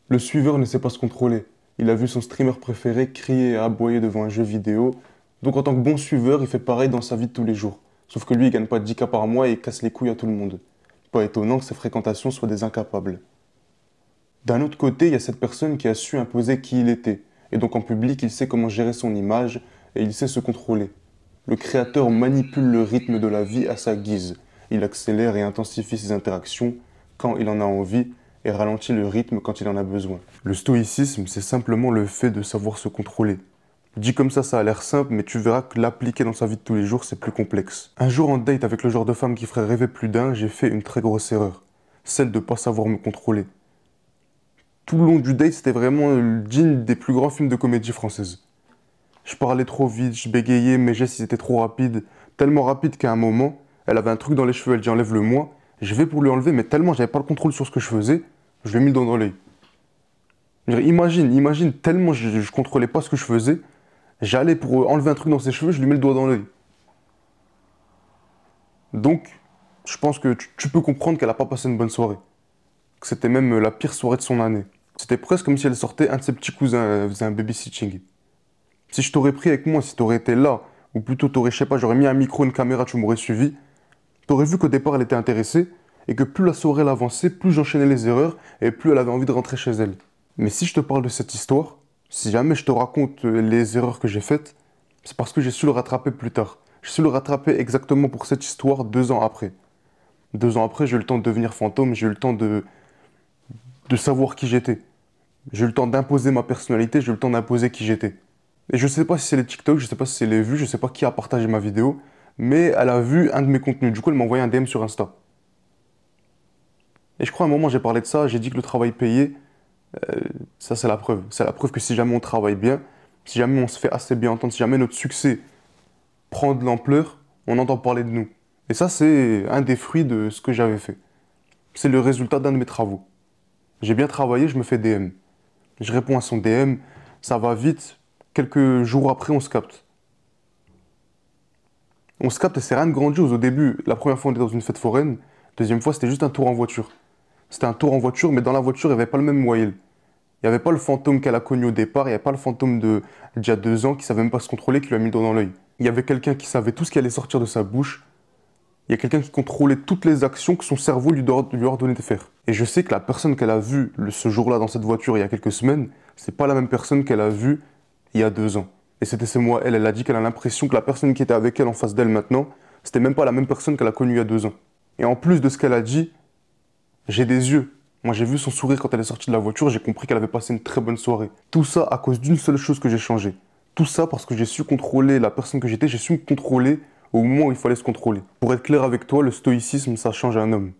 Le suiveur ne sait pas se contrôler. Il a vu son streamer préféré crier et aboyer devant un jeu vidéo. Donc en tant que bon suiveur, il fait pareil dans sa vie de tous les jours. Sauf que lui, il gagne pas 10K par mois et il casse les couilles à tout le monde. Pas étonnant que ses fréquentations soient des incapables. D'un autre côté, il y a cette personne qui a su imposer qui il était. Et donc en public, il sait comment gérer son image et il sait se contrôler. Le créateur manipule le rythme de la vie à sa guise. Il accélère et intensifie ses interactions quand il en a envie et ralentit le rythme quand il en a besoin. Le stoïcisme, c'est simplement le fait de savoir se contrôler. Dit comme ça a l'air simple, mais tu verras que l'appliquer dans sa vie de tous les jours, c'est plus complexe. Un jour en date avec le genre de femme qui ferait rêver plus d'un, j'ai fait une très grosse erreur. Celle de ne pas savoir me contrôler. Tout le long du date, c'était vraiment digne des plus grands films de comédie française. Je parlais trop vite, je bégayais, mes gestes ils étaient trop rapides. Tellement rapides qu'à un moment, elle avait un truc dans les cheveux, elle dit enlève-le-moi. Je vais pour lui enlever, mais tellement j'avais pas le contrôle sur ce que je faisais, je lui ai mis le doigt dans l'œil. Imagine, tellement je contrôlais pas ce que je faisais, j'allais pour enlever un truc dans ses cheveux, je lui mets le doigt dans l'œil. Donc, je pense que tu peux comprendre qu'elle a pas passé une bonne soirée. Que c'était même la pire soirée de son année. C'était presque comme si elle sortait un de ses petits cousins, faisait un babysitting. Si je t'aurais pris avec moi, si t'aurais été là, ou plutôt t'aurais, je sais pas, j'aurais mis un micro, une caméra, tu m'aurais suivi, t'aurais vu qu'au départ elle était intéressée, et que plus la soirée elle avançait, plus j'enchaînais les erreurs, et plus elle avait envie de rentrer chez elle. Mais si je te parle de cette histoire, si jamais je te raconte les erreurs que j'ai faites, c'est parce que j'ai su le rattraper plus tard. J'ai su le rattraper exactement pour cette histoire 2 ans après. 2 ans après, j'ai eu le temps de devenir fantôme, j'ai eu le temps de savoir qui j'étais. J'ai eu le temps d'imposer ma personnalité, j'ai eu le temps d'imposer qui j'étais. Et je sais pas si c'est les TikTok, je sais pas si c'est les vues, je sais pas qui a partagé ma vidéo, mais elle a vu un de mes contenus. Du coup, elle m'a envoyé un DM sur Insta. Et je crois à un moment, j'ai parlé de ça, j'ai dit que le travail payé, euh, ça c'est la preuve. C'est la preuve que si jamais on travaille bien, si jamais on se fait assez bien entendre, si jamais notre succès prend de l'ampleur, on entend parler de nous. Et ça, c'est un des fruits de ce que j'avais fait. C'est le résultat d'un de mes travaux. J'ai bien travaillé, je me fais DM. Je réponds à son DM, ça va vite. Quelques jours après, on se capte. On se capte et c'est rien de grandiose. Au début, la première fois, on était dans une fête foraine. Deuxième fois, c'était juste un tour en voiture. C'était un tour en voiture, mais dans la voiture, il n'y avait pas le même Wael. Il n'y avait pas le fantôme qu'elle a connu au départ. Il n'y avait pas le fantôme d'il y a 2 ans qui savait même pas se contrôler, qui lui a mis le doigt dans l'œil. Il y avait quelqu'un qui savait tout ce qui allait sortir de sa bouche. Il y a quelqu'un qui contrôlait toutes les actions que son cerveau lui ordonnait de faire. Et je sais que la personne qu'elle a vue ce jour-là dans cette voiture il y a quelques semaines, c'est pas la même personne qu'elle a vue il y a 2 ans. Et c'était ce moi, elle a dit qu'elle a l'impression que la personne qui était avec elle en face d'elle maintenant, c'était même pas la même personne qu'elle a connue il y a 2 ans. Et en plus de ce qu'elle a dit, j'ai des yeux. Moi, j'ai vu son sourire quand elle est sortie de la voiture, j'ai compris qu'elle avait passé une très bonne soirée. Tout ça à cause d'une seule chose que j'ai changé. Tout ça parce que j'ai su contrôler la personne que j'étais, j'ai su me contrôler au moment où il fallait se contrôler. Pour être clair avec toi, le stoïcisme, ça change un homme.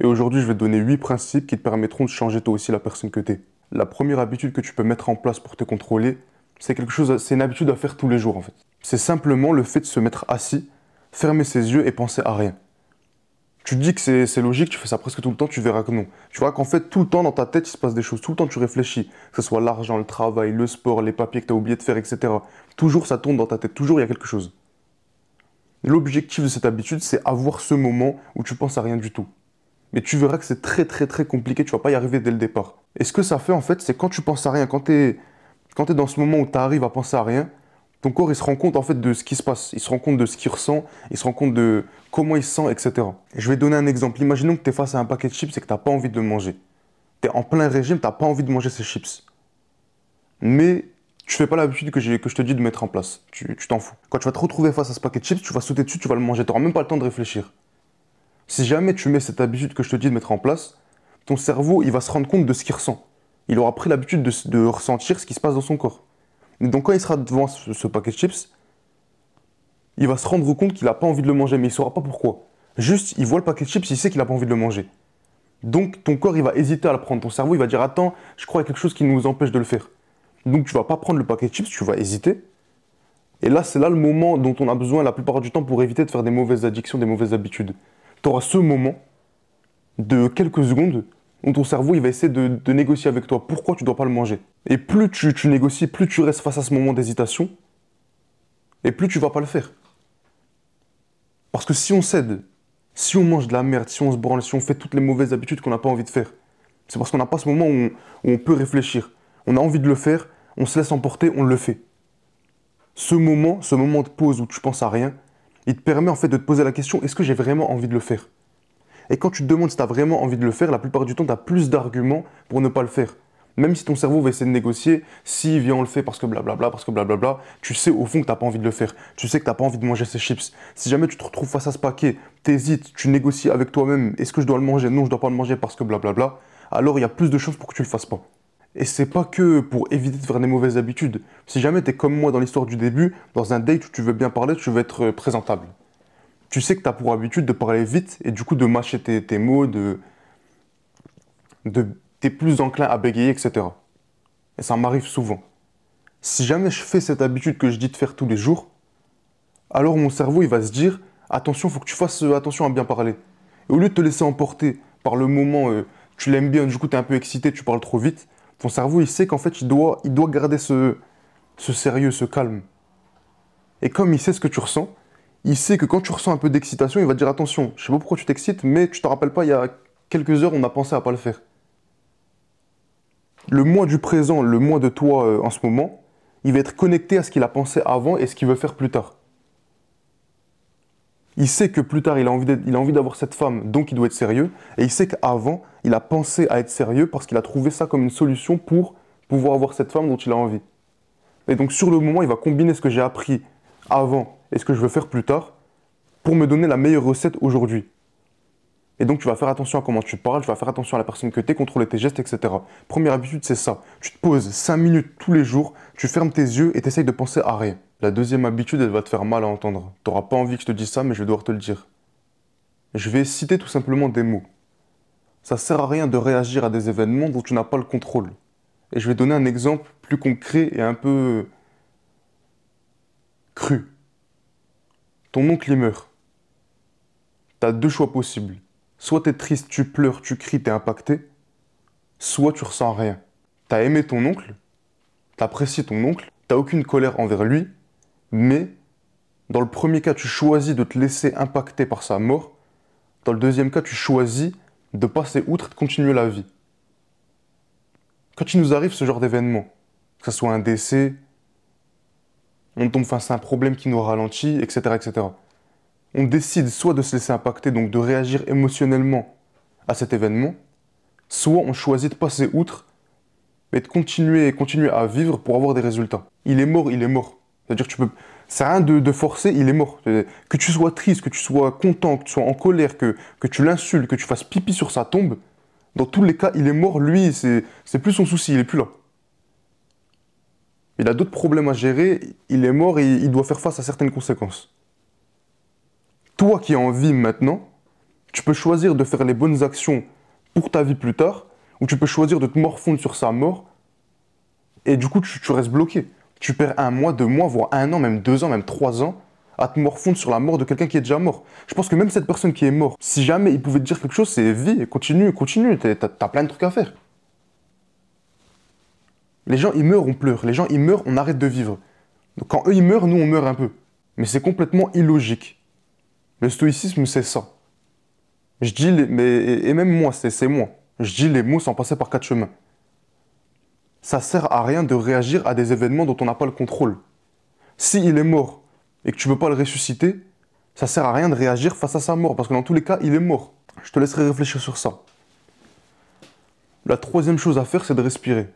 Et aujourd'hui, je vais te donner 8 principes qui te permettront de changer toi aussi la personne que tu es. La première habitude que tu peux mettre en place pour te contrôler, c'est une habitude à faire tous les jours en fait. C'est simplement le fait de se mettre assis, fermer ses yeux et penser à rien. Tu te dis que c'est logique, tu fais ça presque tout le temps, tu verras que non. Tu verras qu'en fait, tout le temps dans ta tête, il se passe des choses. Tout le temps, tu réfléchis. Que ce soit l'argent, le travail, le sport, les papiers que tu as oublié de faire, etc. Toujours, ça tourne dans ta tête. Toujours, il y a quelque chose. L'objectif de cette habitude, c'est avoir ce moment où tu penses à rien du tout. Mais tu verras que c'est très très très compliqué, tu vas pas y arriver dès le départ. Et ce que ça fait en fait, c'est quand tu penses à rien, quand t'es dans ce moment où tu arrives à penser à rien, ton corps il se rend compte en fait de ce qui se passe, il se rend compte de ce qu'il ressent, il se rend compte de comment il se sent, etc. Et je vais donner un exemple. Imaginons que tu es face à un paquet de chips et que tu n'as pas envie de le manger. Tu es en plein régime, tu n'as pas envie de manger ces chips. Mais tu fais pas l'habitude que je te dis de mettre en place. Tu t'en fous. Quand tu vas te retrouver face à ce paquet de chips, tu vas sauter dessus, tu vas le manger. Tu n'auras même pas le temps de réfléchir. Si jamais tu mets cette habitude que je te dis de mettre en place, ton cerveau, il va se rendre compte de ce qu'il ressent. Il aura pris l'habitude de ressentir ce qui se passe dans son corps. Et donc quand il sera devant ce paquet de chips, il va se rendre compte qu'il n'a pas envie de le manger, mais il ne saura pas pourquoi. Juste, il voit le paquet de chips, il sait qu'il n'a pas envie de le manger. Donc ton corps, il va hésiter à le prendre. Ton cerveau, il va dire, attends, je crois qu'il y a quelque chose qui nous empêche de le faire. Donc tu vas pas prendre le paquet de chips, tu vas hésiter. Et là, c'est là le moment dont on a besoin la plupart du temps pour éviter de faire des mauvaises addictions, des mauvaises habitudes. Tu auras ce moment de quelques secondes où ton cerveau il va essayer de négocier avec toi pourquoi tu ne dois pas le manger. Et plus tu négocies, plus tu restes face à ce moment d'hésitation, et plus tu vas pas le faire. Parce que si on cède, si on mange de la merde, si on se branle, si on fait toutes les mauvaises habitudes qu'on n'a pas envie de faire, C'est parce qu'on n'a pas ce moment où on peut réfléchir. On a envie de le faire, on se laisse emporter, on le fait. Ce moment de pause où tu penses à rien, il te permet en fait de te poser la question, est-ce que j'ai vraiment envie de le faire? Et quand tu te demandes si tu as vraiment envie de le faire, la plupart du temps, tu as plus d'arguments pour ne pas le faire. Même si ton cerveau va essayer de négocier, si viens on le fait parce que blablabla, parce que blablabla, tu sais au fond que tu n'as pas envie de le faire. Tu sais que tu n'as pas envie de manger ces chips. Si jamais tu te retrouves face à ce paquet, tu hésites, tu négocies avec toi-même, est-ce que je dois le manger? Non, je ne dois pas le manger parce que blablabla. Alors il y a plus de chances pour que tu ne le fasses pas. Et c'est pas que pour éviter de faire des mauvaises habitudes. Si jamais tu es comme moi dans l'histoire du début, dans un date où tu veux bien parler, tu veux être présentable. Tu sais que tu as pour habitude de parler vite et du coup de mâcher tes mots, t'es plus enclin à bégayer, etc. Et ça m'arrive souvent. Si jamais je fais cette habitude que je dis de faire tous les jours, alors mon cerveau il va se dire attention, il faut que tu fasses attention à bien parler. Et au lieu de te laisser emporter par le moment, tu l'aimes bien, du coup tu es un peu excité, tu parles trop vite, ton cerveau il sait qu'en fait il doit garder ce sérieux, ce calme. Et comme il sait ce que tu ressens, il sait que quand tu ressens un peu d'excitation, il va te dire attention, je sais pas pourquoi tu t'excites, mais tu te rappelles pas, il y a quelques heures, on a pensé à pas le faire. Le moi du présent, le moi de toi en ce moment, il va être connecté à ce qu'il a pensé avant et ce qu'il veut faire plus tard. Il sait que plus tard, il a envie d'avoir cette femme, donc il doit être sérieux. Et il sait qu'avant, il a pensé à être sérieux parce qu'il a trouvé ça comme une solution pour pouvoir avoir cette femme dont il a envie. Et donc sur le moment, il va combiner ce que j'ai appris avant et ce que je veux faire plus tard pour me donner la meilleure recette aujourd'hui. Et donc tu vas faire attention à comment tu parles, tu vas faire attention à la personne que tu es, contrôler tes gestes, etc. Première habitude, c'est ça. Tu te poses 5 minutes tous les jours, tu fermes tes yeux et tu essayes de penser à rien. La deuxième habitude, elle va te faire mal à entendre. Tu n'auras pas envie que je te dise ça, mais je vais devoir te le dire. Je vais citer tout simplement des mots. Ça sert à rien de réagir à des événements dont tu n'as pas le contrôle. Et je vais donner un exemple plus concret et un peu cru. Ton oncle, il meurt. Tu as deux choix possibles. Soit tu es triste, tu pleures, tu cries, tu es impacté. Soit tu ressens rien. Tu as aimé ton oncle, tu apprécies ton oncle, tu n'as aucune colère envers lui, mais dans le premier cas, tu choisis de te laisser impacter par sa mort. Dans le deuxième cas, tu choisis de passer outre et de continuer la vie. Quand il nous arrive ce genre d'événement, que ce soit un décès, on tombe face à un problème qui nous ralentit, etc., etc. On décide soit de se laisser impacter, donc de réagir émotionnellement à cet événement, soit on choisit de passer outre et de continuer à vivre pour avoir des résultats. Il est mort, il est mort. C'est-à-dire que tu peux... C'est rien de forcer, il est mort. Que tu sois triste, que tu sois content, que tu sois en colère, que tu l'insultes, que tu fasses pipi sur sa tombe, dans tous les cas, il est mort, lui, c'est plus son souci, il est plus là. Il a d'autres problèmes à gérer, il est mort et il doit faire face à certaines conséquences. Toi qui es en vie maintenant, tu peux choisir de faire les bonnes actions pour ta vie plus tard, ou tu peux choisir de te morfondre sur sa mort, et du coup tu restes bloqué. Tu perds 1 mois, 2 mois, voire 1 an, même 2 ans, même 3 ans, à te morfondre sur la mort de quelqu'un qui est déjà mort. Je pense que même cette personne qui est morte, si jamais il pouvait te dire quelque chose, c'est vie, continue, t'as plein de trucs à faire. Les gens ils meurent, on pleure. Les gens ils meurent, on arrête de vivre. Donc quand eux ils meurent, nous on meurt un peu. Mais c'est complètement illogique. Le stoïcisme c'est ça. Je dis et même moi, c'est moi. Je dis les mots sans passer par 4 chemins. Ça sert à rien de réagir à des événements dont on n'a pas le contrôle. Si il est mort et que tu ne peux pas le ressusciter, ça sert à rien de réagir face à sa mort, parce que dans tous les cas, il est mort. Je te laisserai réfléchir sur ça. La troisième chose à faire, c'est de respirer.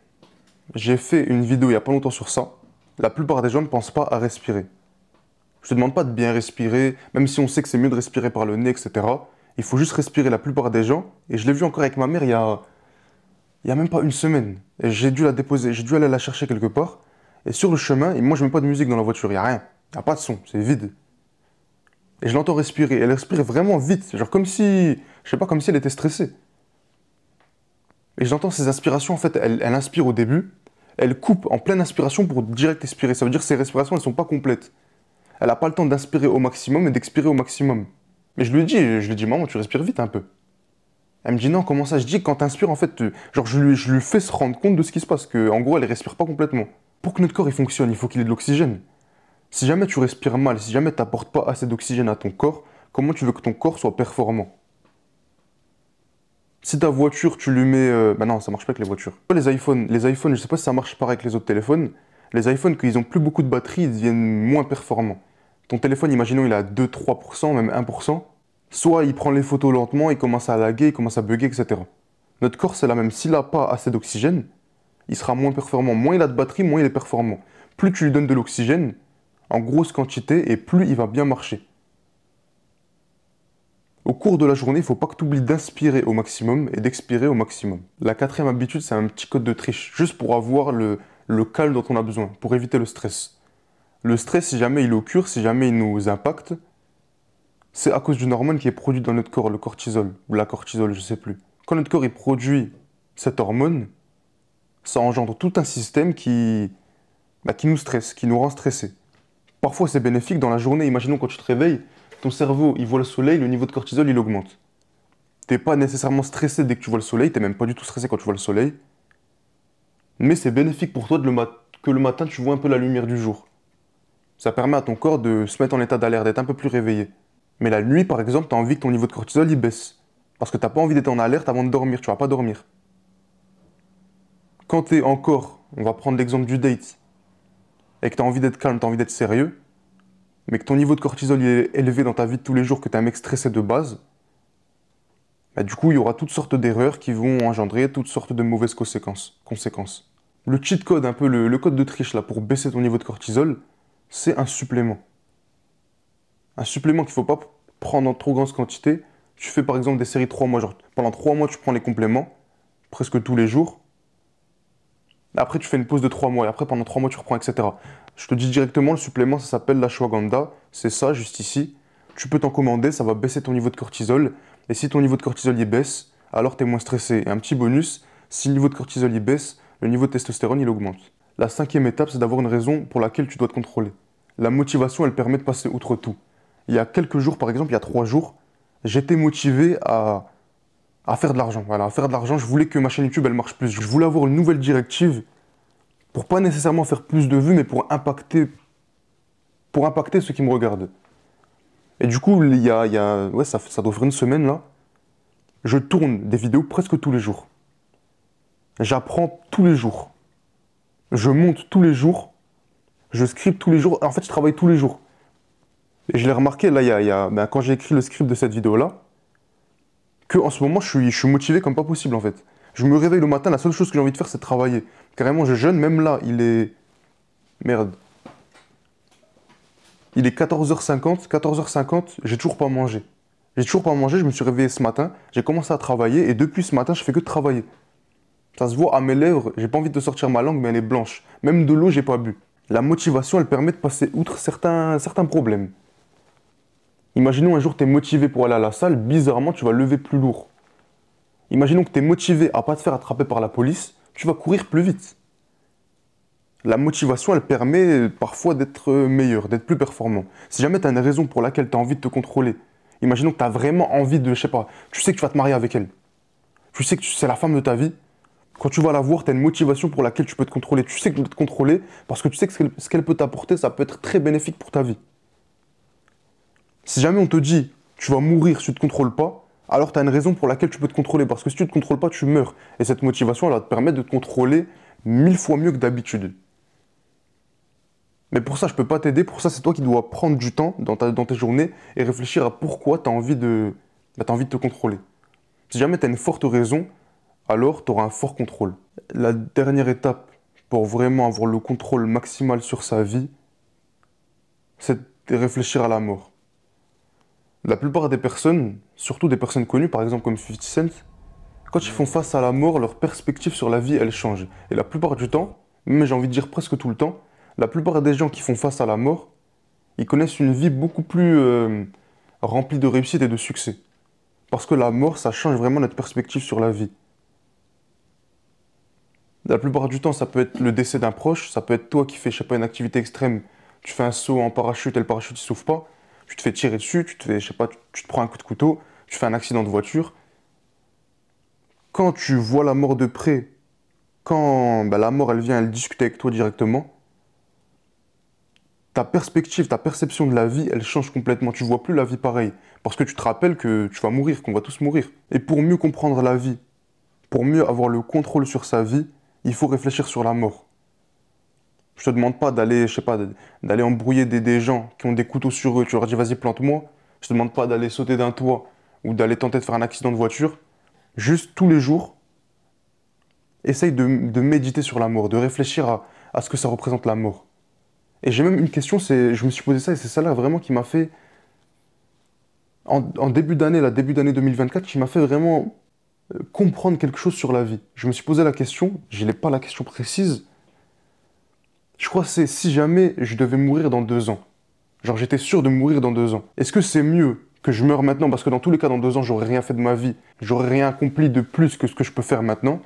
J'ai fait une vidéo il n'y a pas longtemps sur ça. La plupart des gens ne pensent pas à respirer. Je te demande pas de bien respirer, même si on sait que c'est mieux de respirer par le nez, etc. Il faut juste respirer. La plupart des gens, et je l'ai vu encore avec ma mère il y a même pas une semaine. Et j'ai dû la déposer, j'ai dû aller la chercher quelque part. Et sur le chemin, et moi je mets pas de musique dans la voiture, il n'y a rien. Il n'y a pas de son, c'est vide. Et je l'entends respirer. Elle respire vraiment vite, genre comme si, je sais pas, comme si elle était stressée. Et j'entends ses inspirations, en fait, elle inspire au début, elle coupe en pleine inspiration pour direct expirer. Ça veut dire que ses respirations, elles sont pas complètes. Elle n'a pas le temps d'inspirer au maximum et d'expirer au maximum. Mais je lui ai dit, maman, tu respires vite un peu. Elle me dit, non, comment ça? Je dis, quand tu inspires, en fait, genre, je lui fais se rendre compte de ce qui se passe, qu'en gros, elle ne respire pas complètement. Pour que notre corps il fonctionne, il faut qu'il ait de l'oxygène. Si jamais tu respires mal, si jamais tu n'apportes pas assez d'oxygène à ton corps, comment tu veux que ton corps soit performant? Si ta voiture, tu lui mets... Bah non, ça marche pas avec les voitures. Les iPhones, je sais pas si ça marche pareil avec les autres téléphones. Les iPhones, quand ils ont plus beaucoup de batterie, ils deviennent moins performants. Ton téléphone, imaginons, il a 2-3%, même 1%. Soit il prend les photos lentement, il commence à laguer, il commence à bugger, etc. Notre corps, c'est la même. S'il n'a pas assez d'oxygène, il sera moins performant. Moins il a de batterie, moins il est performant. Plus tu lui donnes de l'oxygène, en grosse quantité, et plus il va bien marcher. Au cours de la journée, il ne faut pas que tu oublies d'inspirer au maximum et d'expirer au maximum. La quatrième habitude, c'est un petit code de triche, juste pour avoir le calme dont on a besoin, pour éviter le stress. Le stress, si jamais il occure, si jamais il nous impacte, c'est à cause d'une hormone qui est produite dans notre corps, le cortisol, ou la cortisol, je ne sais plus. Quand notre corps il produit cette hormone, ça engendre tout un système qui nous stresse, qui nous rend stressés. Parfois, c'est bénéfique dans la journée. Imaginons quand tu te réveilles, ton cerveau, il voit le soleil, le niveau de cortisol, il augmente. T'es pas nécessairement stressé dès que tu vois le soleil, t'es même pas du tout stressé quand tu vois le soleil. Mais c'est bénéfique pour toi que le matin, tu vois un peu la lumière du jour. Ça permet à ton corps de se mettre en état d'alerte, d'être un peu plus réveillé. Mais la nuit, par exemple, t'as envie que ton niveau de cortisol, il baisse. Parce que t'as pas envie d'être en alerte avant de dormir, tu vas pas dormir. Quand t'es encore, on va prendre l'exemple du date, et que t'as envie d'être calme, t'as envie d'être sérieux, mais que ton niveau de cortisol il est élevé dans ta vie de tous les jours, que t'es un mec stressé de base, bah, du coup, il y aura toutes sortes d'erreurs qui vont engendrer toutes sortes de mauvaises conséquences. Le cheat code, un peu le code de triche là, pour baisser ton niveau de cortisol, c'est un supplément. Un supplément qu'il ne faut pas prendre en trop grande quantité. Tu fais par exemple des séries 3 mois, genre pendant 3 mois tu prends les compléments, presque tous les jours. Après tu fais une pause de 3 mois et après pendant 3 mois tu reprends, etc. Je te dis directement, le supplément ça s'appelle l'ashwagandha, c'est ça juste ici. Tu peux t'en commander, ça va baisser ton niveau de cortisol. Et si ton niveau de cortisol y baisse, alors tu es moins stressé. Et un petit bonus, si le niveau de cortisol y baisse, le niveau de testostérone il augmente. La cinquième étape, c'est d'avoir une raison pour laquelle tu dois te contrôler. La motivation, elle permet de passer outre tout. Il y a quelques jours, par exemple, il y a 3 jours, j'étais motivé à faire de l'argent. Voilà, à faire de l'argent, je voulais que ma chaîne YouTube, elle marche plus. Je voulais avoir une nouvelle directive pour pas nécessairement faire plus de vues, mais pour impacter ceux qui me regardent. Et du coup, ouais, ça doit faire une semaine là, je tourne des vidéos presque tous les jours. J'apprends tous les jours. Je monte tous les jours. Je scripte tous les jours. En fait, je travaille tous les jours. Et je l'ai remarqué, là, ben, quand j'ai écrit le script de cette vidéo-là, que en ce moment, je suis motivé comme pas possible, en fait. Je me réveille le matin, la seule chose que j'ai envie de faire, c'est de travailler. Carrément, je jeûne, même là, il est... Merde. Il est 14h50, 14h50, j'ai toujours pas mangé. J'ai toujours pas mangé, je me suis réveillé ce matin, j'ai commencé à travailler, et depuis ce matin, je fais que de travailler. Ça se voit à mes lèvres, j'ai pas envie de sortir ma langue, mais elle est blanche. Même de l'eau, j'ai pas bu. La motivation, elle permet de passer outre certains problèmes. Imaginons un jour, tu es motivé pour aller à la salle, bizarrement, tu vas lever plus lourd. Imaginons que tu es motivé à pas te faire attraper par la police, tu vas courir plus vite. La motivation, elle permet parfois d'être meilleur, d'être plus performant. Si jamais tu as une raison pour laquelle tu as envie de te contrôler, imaginons que tu as vraiment envie de, je sais pas, tu sais que tu vas te marier avec elle. Tu sais que c'est la femme de ta vie. Quand tu vas la voir, tu as une motivation pour laquelle tu peux te contrôler. Tu sais que tu peux te contrôler parce que tu sais que ce qu'elle peut t'apporter, ça peut être très bénéfique pour ta vie. Si jamais on te dit tu vas mourir si tu ne te contrôles pas, alors tu as une raison pour laquelle tu peux te contrôler. Parce que si tu ne te contrôles pas, tu meurs. Et cette motivation, elle va te permettre de te contrôler 1000 fois mieux que d'habitude. Mais pour ça, je ne peux pas t'aider. Pour ça, c'est toi qui dois prendre du temps dans tes journées et réfléchir à pourquoi tu as envie t'as envie de te contrôler. Si jamais tu as une forte raison, alors tu auras un fort contrôle. La dernière étape pour vraiment avoir le contrôle maximal sur sa vie, c'est de réfléchir à la mort. La plupart des personnes, surtout des personnes connues, par exemple comme 50 Cent, quand ils font face à la mort, leur perspective sur la vie, elle change. Et la plupart du temps, mais j'ai envie de dire presque tout le temps, la plupart des gens qui font face à la mort, ils connaissent une vie beaucoup plus remplie de réussite et de succès. Parce que la mort, ça change vraiment notre perspective sur la vie. La plupart du temps, ça peut être le décès d'un proche, ça peut être toi qui fais, je sais pas, une activité extrême, tu fais un saut en parachute et le parachute ne s'ouvre pas, tu te fais tirer dessus, tu te fais, je sais pas, tu te prends un coup de couteau, tu fais un accident de voiture. Quand tu vois la mort de près, quand bah, la mort elle vient, elle discute avec toi directement, ta perspective, ta perception de la vie, elle change complètement. Tu vois plus la vie pareil. Parce que tu te rappelles que tu vas mourir, qu'on va tous mourir. Et pour mieux comprendre la vie, pour mieux avoir le contrôle sur sa vie, il faut réfléchir sur la mort. Je te demande pas d'aller, je sais pas, d'aller embrouiller des gens qui ont des couteaux sur eux. Tu leur dis, vas-y, plante-moi. Je te demande pas d'aller sauter d'un toit ou d'aller tenter de faire un accident de voiture. Juste tous les jours, essaye de méditer sur la mort, de réfléchir à ce que ça représente la mort. Et j'ai même une question, je me suis posé ça et c'est ça là vraiment qui m'a fait, en début d'année, début d'année 2024, qui m'a fait vraiment comprendre quelque chose sur la vie. Je me suis posé la question, je n'ai pas la question précise. Je crois que c'est si jamais je devais mourir dans 2 ans. Genre j'étais sûr de mourir dans 2 ans. Est-ce que c'est mieux que je meure maintenant parce que dans tous les cas dans 2 ans j'aurais rien fait de ma vie, j'aurais rien accompli de plus que ce que je peux faire maintenant?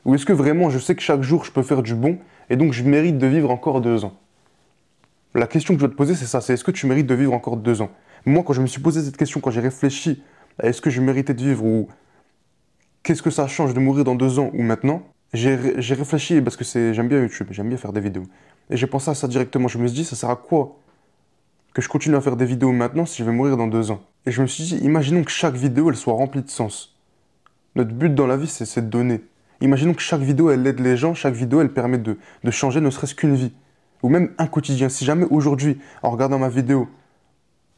Ou est-ce que vraiment je sais que chaque jour je peux faire du bon et donc je mérite de vivre encore 2 ans? La question que je dois te poser c'est ça, c'est est-ce que tu mérites de vivre encore 2 ans? Moi quand je me suis posé cette question, quand j'ai réfléchi à est-ce que je méritais de vivre ou qu'est-ce que ça change de mourir dans 2 ans ou maintenant, j'ai réfléchi parce que j'aime bien YouTube, j'aime bien faire des vidéos. Et j'ai pensé à ça directement, je me suis dit ça sert à quoi que je continue à faire des vidéos maintenant si je vais mourir dans 2 ans? Et je me suis dit, imaginons que chaque vidéo elle soit remplie de sens. Notre but dans la vie c'est de donner. Imaginons que chaque vidéo, elle aide les gens, chaque vidéo, elle permet de changer ne serait-ce qu'une vie. Ou même un quotidien. Si jamais aujourd'hui, en regardant ma vidéo,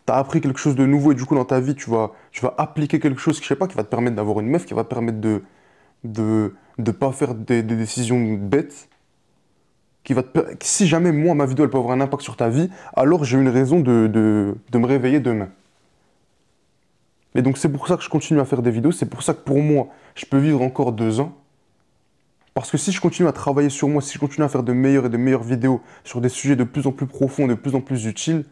tu as appris quelque chose de nouveau et du coup dans ta vie, tu vas appliquer quelque chose, je sais pas, qui va te permettre d'avoir une meuf, qui va te permettre de pas faire des décisions bêtes, si jamais moi, ma vidéo, elle peut avoir un impact sur ta vie, alors j'ai une raison de me réveiller demain. Et donc c'est pour ça que je continue à faire des vidéos, c'est pour ça que pour moi, je peux vivre encore 2 ans. Parce que si je continue à travailler sur moi, si je continue à faire de meilleures et de meilleures vidéos sur des sujets de plus en plus profonds, de plus en plus utiles,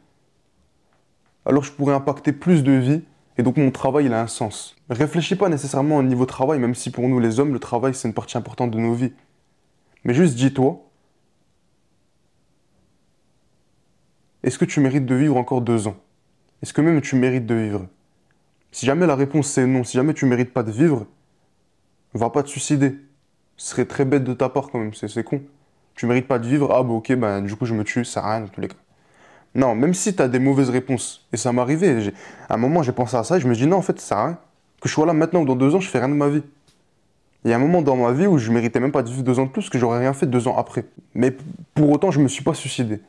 alors je pourrais impacter plus de vies et donc mon travail il a un sens. Réfléchis pas nécessairement au niveau travail, même si pour nous les hommes, le travail c'est une partie importante de nos vies. Mais juste dis-toi, est-ce que tu mérites de vivre encore 2 ans? Est-ce que même tu mérites de vivre? Si jamais la réponse c'est non, si jamais tu mérites pas de vivre, va pas te suicider. Ce serait très bête de ta part quand même, c'est con. Tu mérites pas de vivre, ah bah ok, bah du coup je me tue, ça sert à rien dans tous les cas. Non, même si tu as des mauvaises réponses, et ça m'est arrivé, à un moment j'ai pensé à ça et je me dis non en fait ça sert à rien. Que je sois là maintenant ou dans 2 ans, je fais rien de ma vie. Il y a un moment dans ma vie où je méritais même pas de vivre 2 ans de plus, parce que j'aurais rien fait 2 ans après. Mais pour autant je me suis pas suicidé.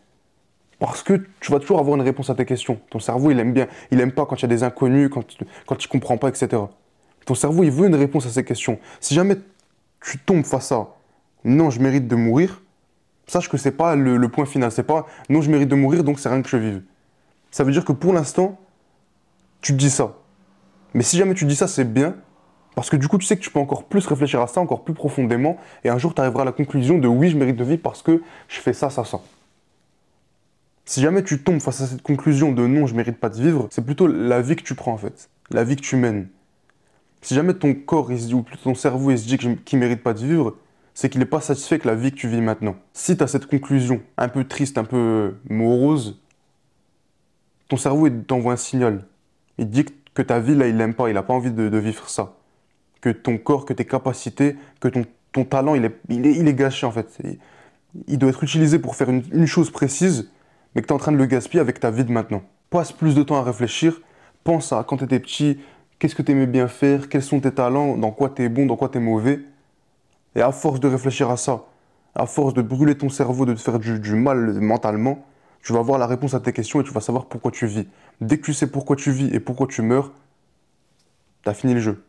Parce que tu vas toujours avoir une réponse à tes questions. Ton cerveau il aime bien, il aime pas quand il y a des inconnus, quand il comprend pas, etc. Ton cerveau il veut une réponse à ces questions. Si jamais tu tombes face à non, je mérite de mourir, sache que c'est pas le point final. C'est pas non, je mérite de mourir, donc c'est rien que je vive. Ça veut dire que pour l'instant, tu te dis ça. Mais si jamais tu dis ça, c'est bien, parce que du coup, tu sais que tu peux encore plus réfléchir à ça, encore plus profondément, et un jour, tu arriveras à la conclusion de oui, je mérite de vivre parce que je fais ça, ça, ça. Si jamais tu tombes face à cette conclusion de non, je mérite pas de vivre, c'est plutôt la vie que tu prends en fait, la vie que tu mènes. Si jamais ton corps, il se dit, ou plutôt ton cerveau, il se dit qu'il mérite pas de vivre, c'est qu'il n'est pas satisfait avec la vie que tu vis maintenant. Si tu as cette conclusion un peu triste, un peu morose, ton cerveau il t'envoie un signal. Il te dit que ta vie, là, il l'aime pas, il n'a pas envie de vivre ça. Que ton corps, que tes capacités, que ton talent, il est gâché en fait. Il doit être utilisé pour faire une chose précise, mais que tu es en train de le gaspiller avec ta vie de maintenant. Passe plus de temps à réfléchir, pense à quand tu étais petit, qu'est-ce que tu aimais bien faire, quels sont tes talents, dans quoi tu es bon, dans quoi tu es mauvais. Et à force de réfléchir à ça, à force de brûler ton cerveau, de te faire du mal mentalement, tu vas avoir la réponse à tes questions et tu vas savoir pourquoi tu vis. Dès que tu sais pourquoi tu vis et pourquoi tu meurs, t'as fini le jeu.